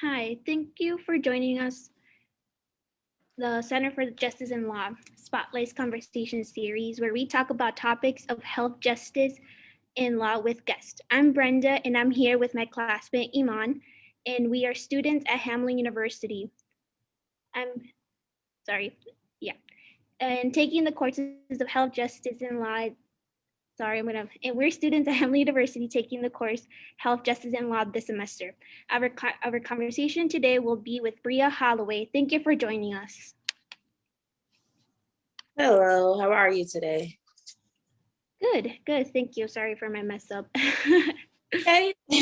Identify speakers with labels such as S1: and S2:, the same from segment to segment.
S1: Hi, thank you for joining us, the Center for Justice and Law Spotlight Conversation series, where we talk about topics of health, justice, and law with guests. I'm Brenda, and I'm here with my classmate Iman, and we are students at Hamline University. I'm sorry, yeah, and taking the courses of health, justice, and law. And we're students at Hamline University taking the course Health, Justice, and Law this semester. Our conversation today will be with Bria Holloway. Thank you for joining us.
S2: Hello, how are you today?
S1: Good. Thank you. Sorry for my mess up.
S2: Okay. So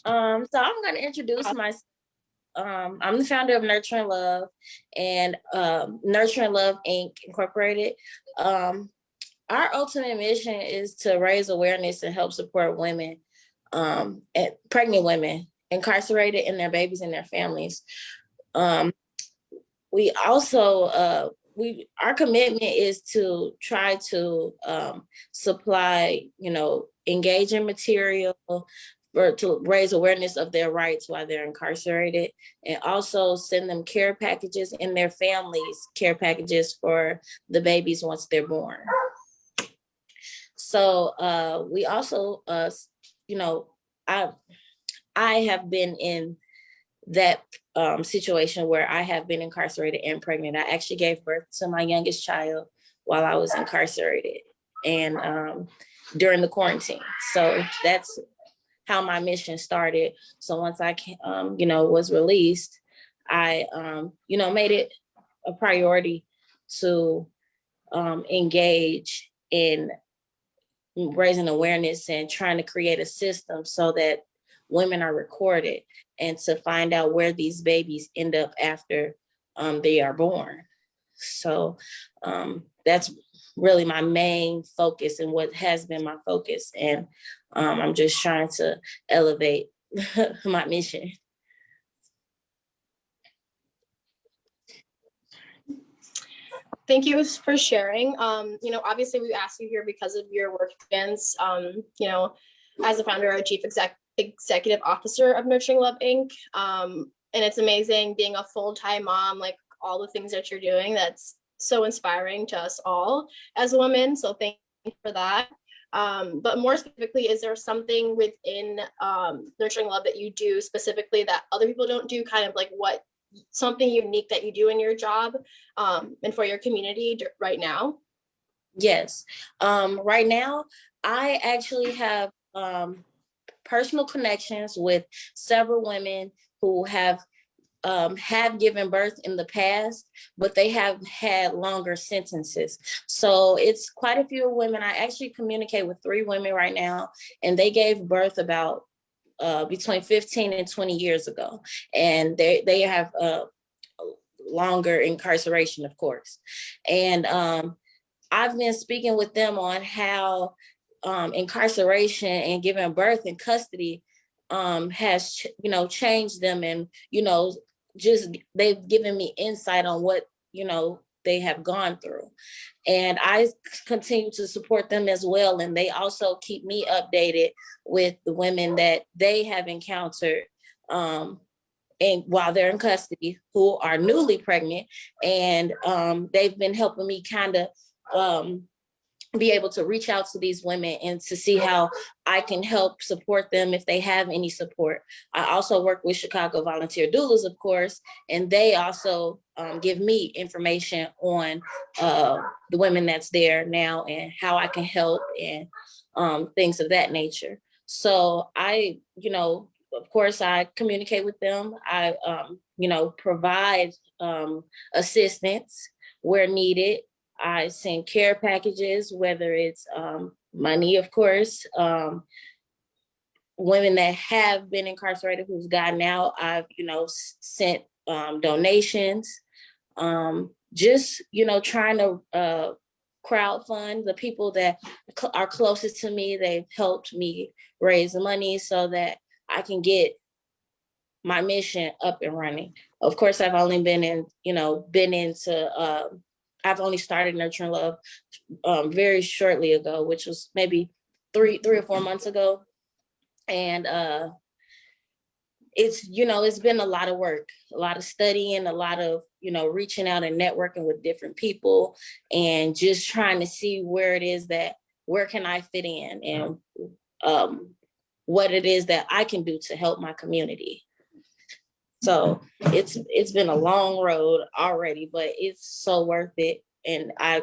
S2: I'm going to introduce myself. I'm the founder of Nurturing Love and Nurturing Love Inc. Incorporated. Our ultimate mission is to raise awareness and help support women, and pregnant women, incarcerated, and their babies and their families. We also our commitment is to try to supply, engaging material or to raise awareness of their rights while they're incarcerated, and also send them care packages and their families care packages for the babies once they're born. So we also, I have been in that situation where I have been incarcerated and pregnant. I actually gave birth to my youngest child while I was incarcerated and during the quarantine. So that's how my mission started. So once I, was released, I, made it a priority to engage in raising awareness and trying to create a system so that women are recorded and to find out where these babies end up after they are born. So that's really my main focus and what has been my focus. And I'm just trying to elevate my mission.
S3: Thank you for sharing. Obviously we asked you here because of your work experience, as the founder or chief executive officer of Nurturing Love Inc. And it's amazing being a full-time mom, like all the things that you're doing. That's so inspiring to us all as women. So thank you for that. But more specifically, is there something within Nurturing Love that you do specifically that other people don't do, kind of like something unique that you do in your job and for your community right now?
S2: Yes. Right now, I actually have personal connections with several women who have given birth in the past, but they have had longer sentences. So it's quite a few women. I actually communicate with 3 women right now, and they gave birth about between 15 and 20 years ago. And they have longer incarceration, of course. And I've been speaking with them on how incarceration and giving birth in custody has, changed them. And, just they've given me insight on what, they have gone through. And I continue to support them as well. And they also keep me updated with the women that they have encountered and while they're in custody who are newly pregnant. And they've been helping me kind of be able to reach out to these women and to see how I can help support them if they have any support. I also work with Chicago Volunteer Doulas, of course, and they also give me information on the women that's there now and how I can help and things of that nature. So I, of course, I communicate with them. I, provide assistance where needed. I send care packages, whether it's money, of course. Women that have been incarcerated who's gotten out, I've, sent donations. Just, trying to crowdfund the people that are closest to me. They've helped me raise money so that I can get my mission up and running. Of course, I've only I've only started Nurturing Love very shortly ago, which was maybe three or 4 months ago. And it's been a lot of work, a lot of studying, a lot of, reaching out and networking with different people and just trying to see where can I fit in and what it is that I can do to help my community. So it's been a long road already, but it's so worth it. And I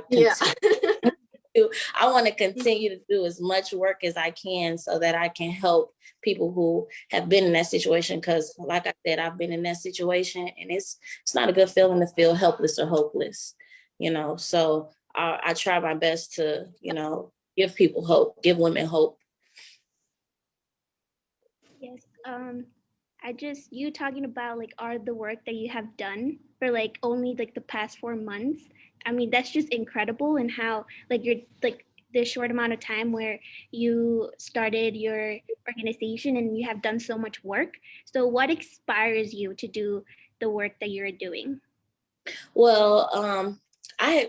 S2: want to continue to do as much work as I can so that I can help people who have been in that situation. Because like I said, I've been in that situation and it's not a good feeling to feel helpless or hopeless, so I try my best to, give people hope, give women hope.
S1: Yes. You talking about like all the work that you have done for like only like the past 4 months. I mean, that's just incredible, and how like you're like the short amount of time where you started your organization and you have done so much work. So what inspires you to do the work that you're doing?
S2: Well, I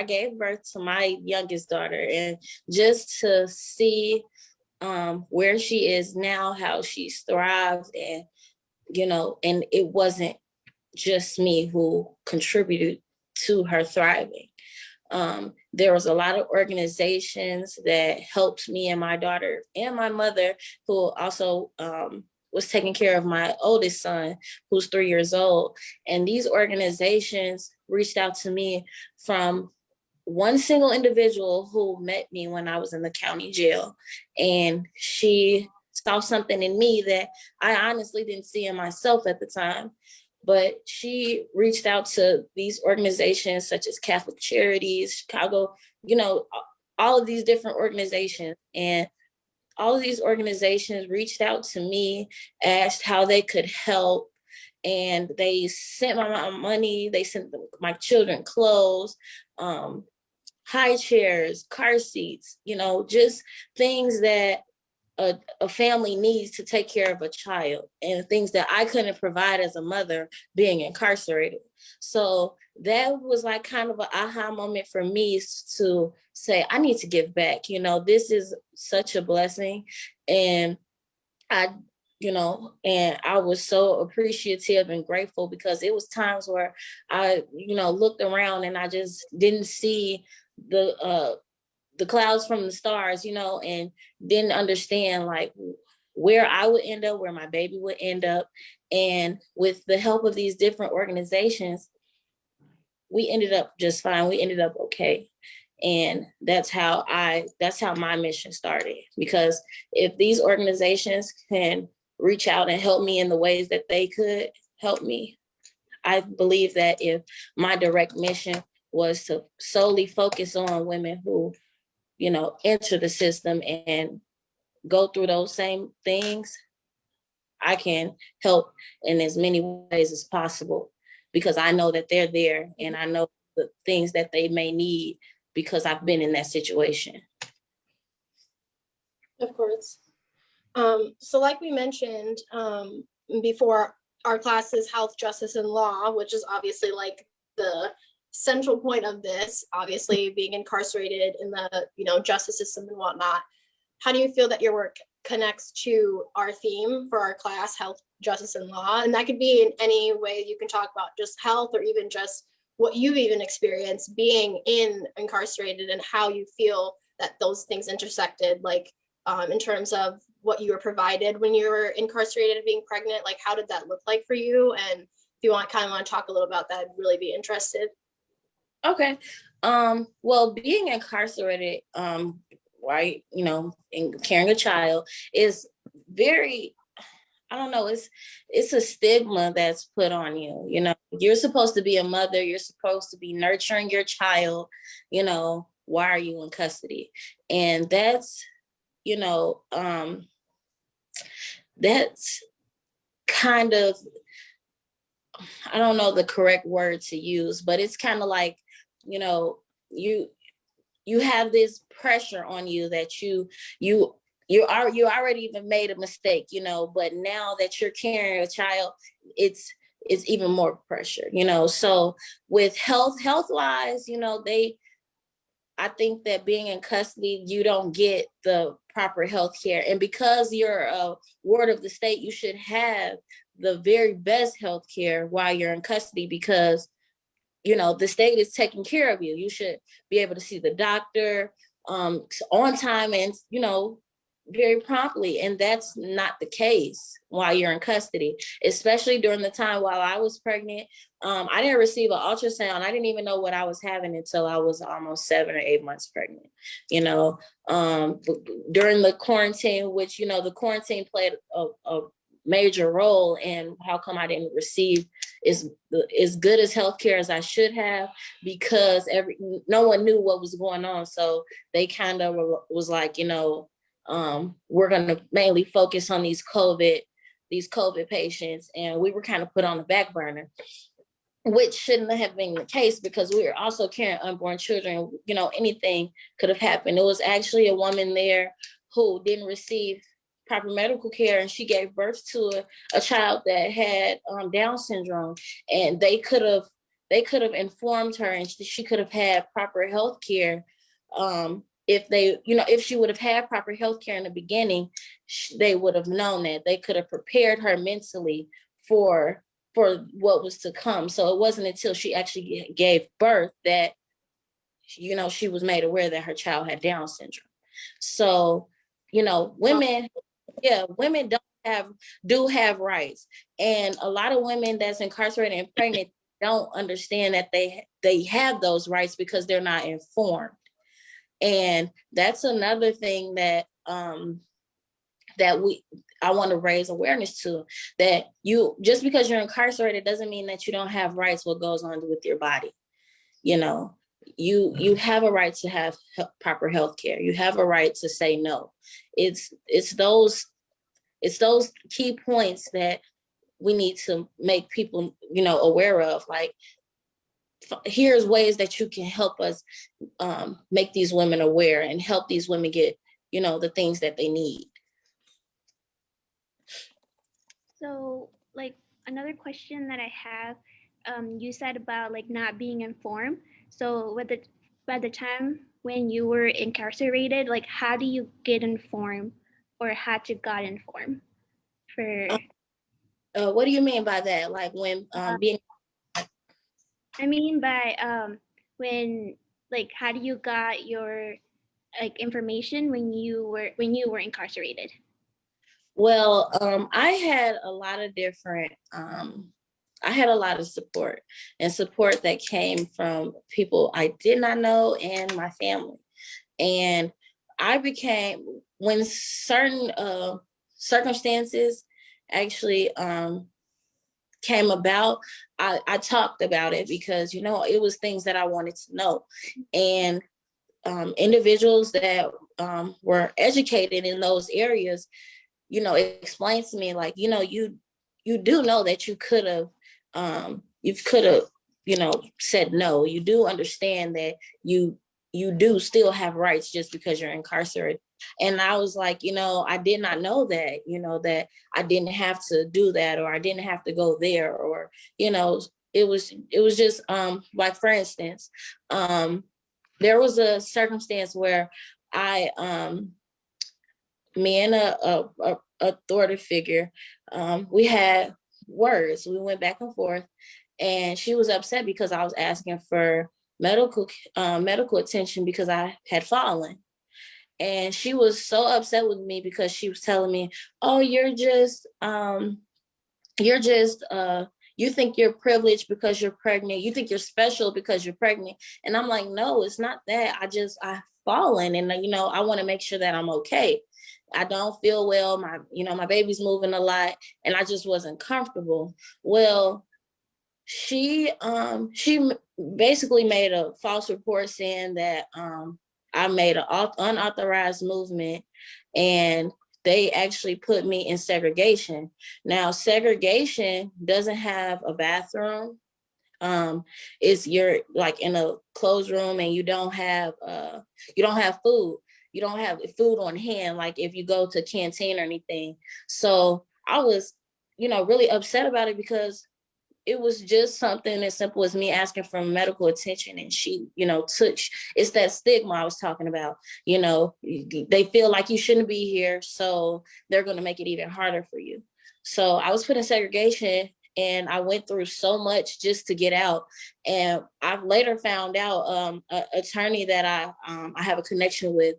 S2: gave birth to my youngest daughter, and just to see where she is now, how she's thrived, and and it wasn't just me who contributed to her thriving. There was a lot of organizations that helped me and my daughter and my mother, who also was taking care of my oldest son, who's 3 years old. And these organizations reached out to me from one single individual who met me when I was in the county jail. And she saw something in me that I honestly didn't see in myself at the time. But she reached out to these organizations such as Catholic Charities, Chicago, all of these different organizations. And all of these organizations reached out to me, asked how they could help. And they sent my mom money. They sent my children clothes, high chairs, car seats, just things that a family needs to take care of a child, and things that I couldn't provide as a mother being incarcerated. So that was like kind of an aha moment for me to say, I need to give back. This is such a blessing. And I and I was so appreciative and grateful, because it was times where I, looked around and I just didn't see the clouds from the stars, and didn't understand like where I would end up, where my baby would end up. And with the help of these different organizations, we ended up just fine. We ended up okay. And that's how my mission started. Because if these organizations can reach out and help me in the ways that they could help me, I believe that if my direct mission was to solely focus on women who, enter the system and go through those same things, I can help in as many ways as possible, because I know that they're there and I know the things that they may need, because I've been in that situation.
S3: Of course. So like we mentioned before, our class is health, justice, and law, which is obviously like the central point of this, obviously being incarcerated in the, justice system and whatnot. How do you feel that your work connects to our theme for our class, health, justice, and law? And that could be in any way. You can talk about just health, or even just what you've even experienced being incarcerated, and how you feel that those things intersected, like in terms of what you were provided when you were incarcerated and being pregnant. Like, how did that look like for you? And if you want to talk a little about that, I'd really be interested.
S2: Okay. Well, being incarcerated, right, and carrying a child is very, I don't know, it's a stigma that's put on you. You're supposed to be a mother, you're supposed to be nurturing your child, why are you in custody? And that's that's kind of, I don't know the correct word to use, but it's kind of like, you have this pressure on you that you already even made a mistake, but now that you're carrying a child, it's even more pressure, so with health wise, I think that being in custody, you don't get the proper health care. And because you're a ward of the state, you should have the very best health care while you're in custody, because, you know, the state is taking care of you. You should be able to see the doctor on time and, you know, very promptly. And that's not the case while you're in custody, especially during the time while I was pregnant. I didn't receive an ultrasound. I didn't even know what I was having until I was almost 7 or 8 months pregnant. You know, during the quarantine, which, you know, the quarantine played a major role in how come I didn't receive as good as healthcare as I should have, because no one knew what was going on. So they kind of was like, you know, we're going to mainly focus on these COVID patients, and we were kind of put on the back burner, which shouldn't have been the case, because we were also carrying unborn children. You know, anything could have happened. It was actually a woman there who didn't receive proper medical care, and she gave birth to a child that had Down syndrome, and they could have informed her, and she could have had proper health care. If they, you know, if she would have had proper health care in the beginning, they would have known that. They could have prepared her mentally for what was to come. So it wasn't until she actually gave birth that, you know, she was made aware that her child had Down syndrome. So, you know, women do have rights. And a lot of women that's incarcerated and pregnant don't understand that they have those rights because they're not informed. And that's another thing that I want to raise awareness to, that you, just because you're incarcerated doesn't mean that you don't have rights what goes on with your body. You know, you have a right to have proper health care. You have a right to say no. It's those key points that we need to make people, you know, aware of. Like, here's ways that you can help us make these women aware and help these women get, you know, the things that they need.
S1: So, like, another question that I have, you said about like not being informed. So, by the time when you were incarcerated, like, how do you get informed, or how you got informed? For
S2: What do you mean by that? Like, when being?
S1: I mean by when, like, how do you got your like information when you were incarcerated?
S2: Well, I had a lot of different, I had a lot of support that came from people I did not know and my family. And I became, when certain circumstances actually came about, I talked about it, because, you know, it was things that I wanted to know. And individuals that were educated in those areas, you know, explained to me, like, you know, you do know that you could have, you know, said no. You do understand that you do still have rights just because you're incarcerated. And I was like, you know, I did not know that, you know, that I didn't have to do that, or I didn't have to go there, or, you know, it was just like, for instance, there was a circumstance where me and a authority figure, we had words. We went back and forth, and she was upset because I was asking for medical attention because I had fallen. And she was so upset with me because she was telling me, "Oh, you're just you think you're privileged because you're pregnant. You think you're special because you're pregnant." And I'm like, no, it's not that. I've fallen, and, you know, I want to make sure that I'm okay. I don't feel well. My baby's moving a lot, and I just wasn't comfortable. Well, she basically made a false report saying that I made an unauthorized movement, and they actually put me in segregation. Now, segregation doesn't have a bathroom. It's, you're like in a closed room, and you don't have food. You don't have food on hand, like if you go to a canteen or anything. So I was, you know, really upset about it, because it was just something as simple as me asking for medical attention, and she, it's that stigma I was talking about. They feel like you shouldn't be here, so they're going to make it even harder for you. So I was put in segregation, and I went through so much just to get out. And I've later found out an attorney that I have a connection with.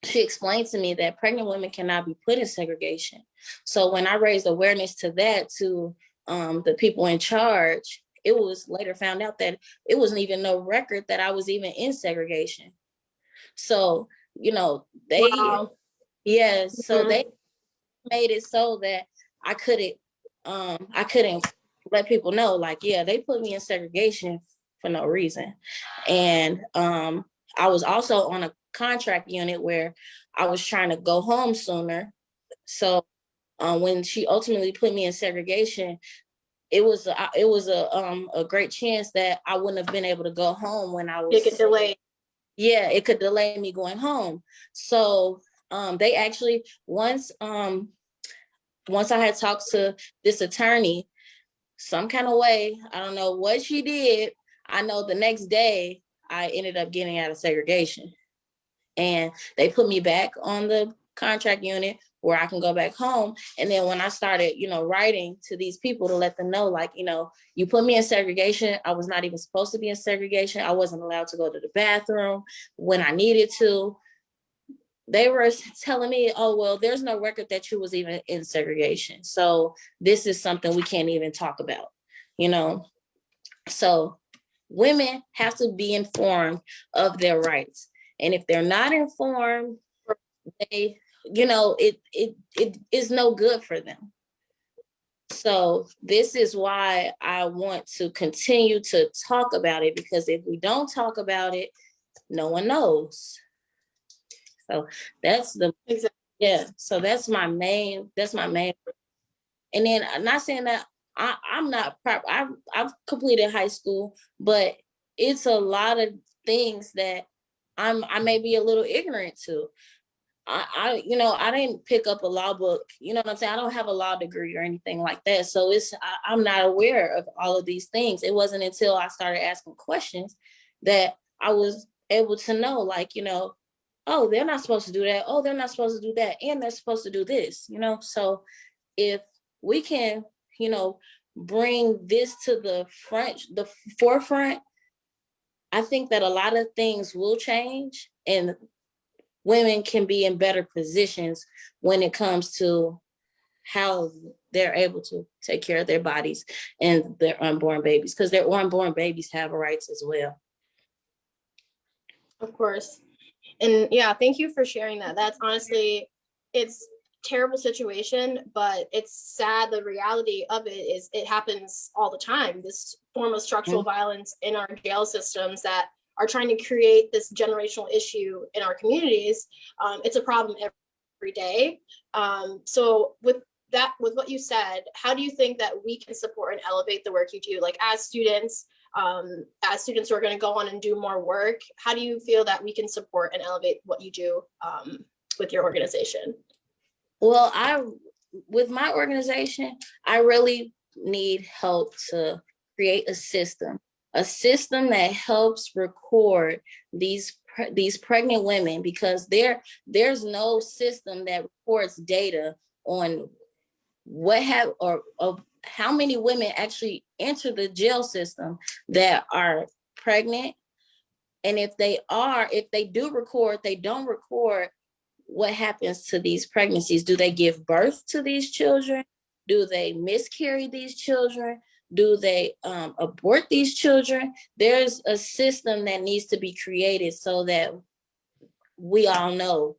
S2: She explained to me that pregnant women cannot be put in segregation. So when I raised awareness to that, to the people in charge, it was later found out that it wasn't even no record that I was even in segregation. So,
S3: Wow.
S2: so they made it so that I couldn't let people know, like, yeah, they put me in segregation for no reason. And I was also on a contract unit where I was trying to go home sooner. So when she ultimately put me in segregation, it was a great chance that I wouldn't have been able to go home when I was.
S3: It could delay.
S2: Yeah, it could delay me going home. So they actually once I had talked to this attorney, some kind of way, I don't know what she did. I know the next day I ended up getting out of segregation, and they put me back on the contract unit where I can go back home. And then when I started, writing to these people to let them know, like, you put me in segregation. I was not even supposed to be in segregation. I wasn't allowed to go to the bathroom when I needed to. They were telling me, oh, well, there's no record that you was even in segregation. So this is something we can't even talk about, So women have to be informed of their rights. And if they're not informed, they, it is no good for them. So this is why I want to continue to talk about it, because if we don't talk about it, no one knows. So that's so that's my main. And then I'm not saying that I'm not proper. I've completed high school, but it's a lot of things that I may be a little ignorant to. I didn't pick up a law book. You know what I'm saying? I don't have a law degree or anything like that. So I'm not aware of all of these things. It wasn't until I started asking questions that I was able to know, like, oh, they're not supposed to do that. Oh, they're not supposed to do that. And they're supposed to do this, So if we can, bring this to the forefront, I think that a lot of things will change, and women can be in better positions when it comes to how they're able to take care of their bodies and their unborn babies, because their unborn babies have rights as well.
S3: Of course. And yeah, thank you for sharing that. That's honestly, it's terrible situation, but it's sad. The reality of it is it happens all the time. This form of structural violence in our jail systems that are trying to create this generational issue in our communities. It's a problem every day. So with what you said, how do you think that we can support and elevate the work you do? Like as students who are going to go on and do more work, how do you feel that we can support and elevate what you do with your organization?
S2: Well, with my organization, I really need help to create a system that helps record these pregnant women, because there's no system that records data on of how many women actually enter the jail system that are pregnant. And if they do record, they don't record what happens to these pregnancies. Do they give birth to these children? Do they miscarry these children? Do they abort these children? There's a system that needs to be created so that we all know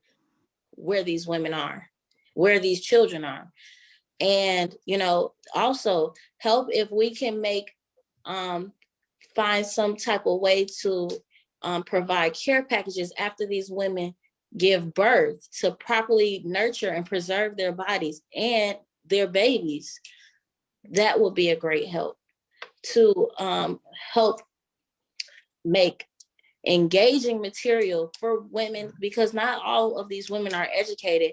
S2: where these women are, where these children are. And, also help if we can find some type of way to provide care packages after these women give birth, to properly nurture and preserve their bodies and their babies. That would be a great help to help make engaging material for women, because not all of these women are educated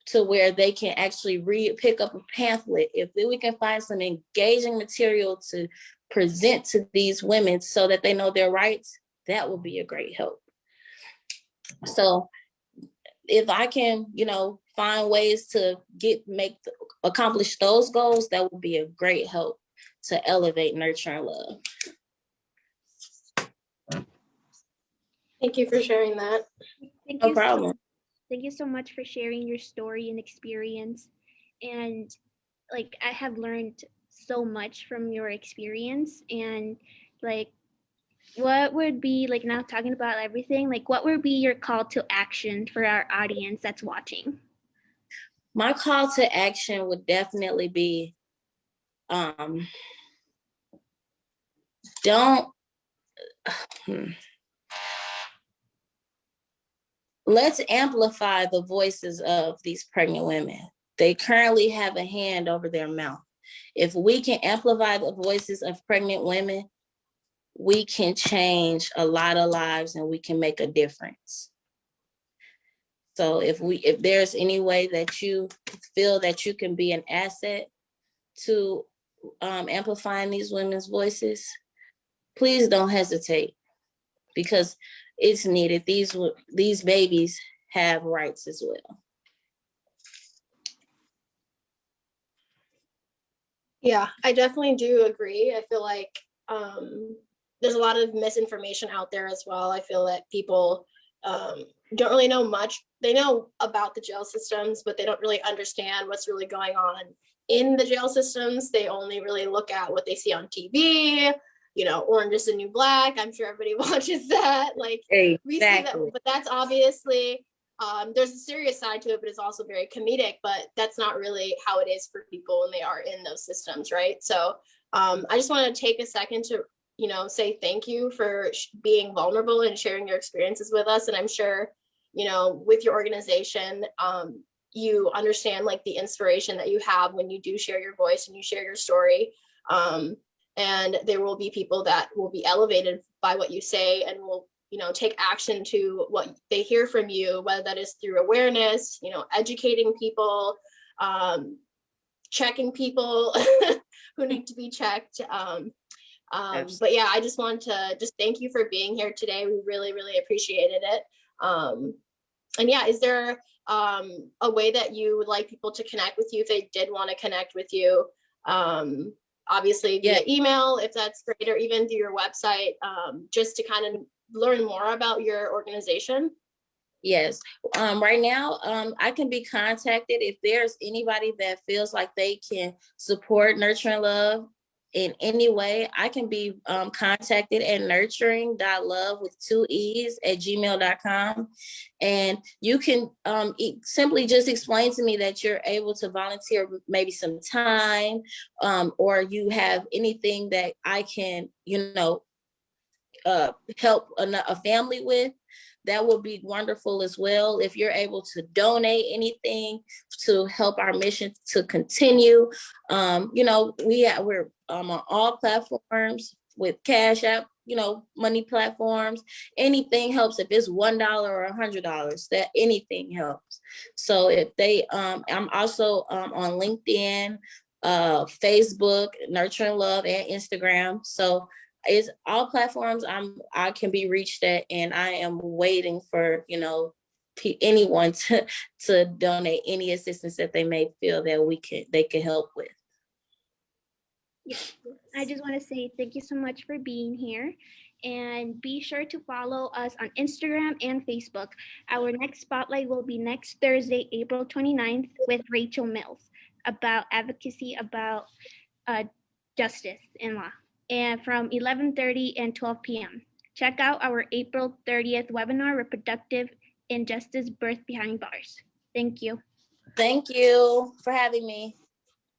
S2: to where they can actually pick up a pamphlet. If we can find some engaging material to present to these women so that they know their rights, that would be a great help. So if I can, find ways to accomplish those goals, that would be a great help to elevate Nurturing Love.
S3: Thank you for sharing that.
S2: No problem.
S1: Thank you so much for sharing your story and experience. And I have learned so much from your experience. And what would be, now talking about everything, what would be your call to action for our audience that's watching?
S2: My call to action would definitely be, let's amplify the voices of these pregnant women. They currently have a hand over their mouth. If we can amplify the voices of pregnant women, we can change a lot of lives and we can make a difference. So if there's any way that you feel that you can be an asset to amplifying these women's voices, please don't hesitate, because it's needed. These babies have rights as well.
S3: Yeah, I definitely do agree. I feel like there's a lot of misinformation out there as well. I feel that people don't really know much. They know about the jail systems, but they don't really understand what's really going on in the jail systems. They only really look at what they see on TV, Orange is the New Black. I'm sure everybody watches that.
S2: Exactly.
S3: We see that, but that's obviously, there's a serious side to it, but it's also very comedic, but that's not really how it is for people when they are in those systems, right? So I just want to take a second to, say thank you for being vulnerable and sharing your experiences with us. And I'm sure, with your organization, you understand the inspiration that you have when you do share your voice and you share your story. And there will be people that will be elevated by what you say and will, take action to what they hear from you, whether that is through awareness, educating people, checking people who need to be checked. But yeah, I just want to thank you for being here today. We really, really appreciated it. And yeah, is there a way that you would like people to connect with you if they did want to connect with you? Obviously via email, if that's great, or even through your website, just to kind of learn more about your organization?
S2: Yes. Right now, I can be contacted if there's anybody that feels like they can support Nurturing Love in any way. I can be contacted at nurturing.love with 2 E's at gmail.com. And you can simply just explain to me that you're able to volunteer maybe some time, or you have anything that I can, help a family with. That would be wonderful as well. If you're able to donate anything to help our mission to continue, we're on all platforms with Cash App, money platforms. Anything helps. If it's $1 or $100, that anything helps. So if I'm also on LinkedIn, Facebook, Nurturing Love, and Instagram. So it's all platforms I can be reached at, and I am waiting for anyone to donate any assistance that they may feel that they can help with.
S1: Yeah, I just want to say thank you so much for being here, and be sure to follow us on Instagram and Facebook. Our next spotlight will be next Thursday, April 29th, with Rachel Mills, about advocacy about justice in law, and from 11:30 and 12 p.m. Check out our April 30th webinar, Reproductive Injustice, Birth Behind Bars. Thank you.
S2: Thank you for having me.